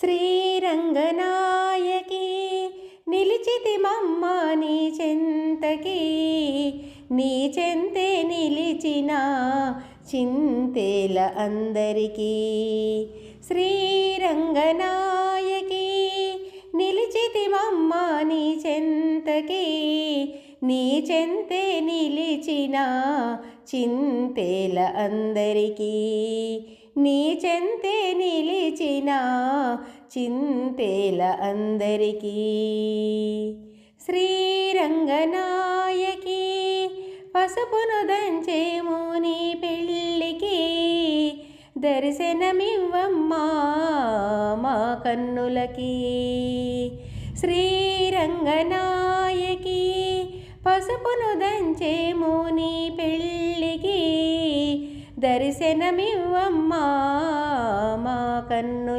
శ్రీరంగనాయకి నిలిచితిమమ్మ నీ చెంతకి, నీ చెంతే నిలిచిన చింతేల అందరికీ. శ్రీరంగనాయకి నిలిచితిమమ్మ నీ చెంతకి, నీ చెంతే నిలిచిన చింతేల అందరికీ. నీ చెంతే నిలిచిన చింతేల అందరికీ. శ్రీరంగనాయకి పసుపును దంచేము నీ పెళ్ళికి, దర్శనమివ్వమ్మా మా కన్నులకి. శ్రీరంగనాయకి పసుపును దంచేము నీ పెళ్ళికి, దర్శనమివ్వమ్మా మా కన్నులకి.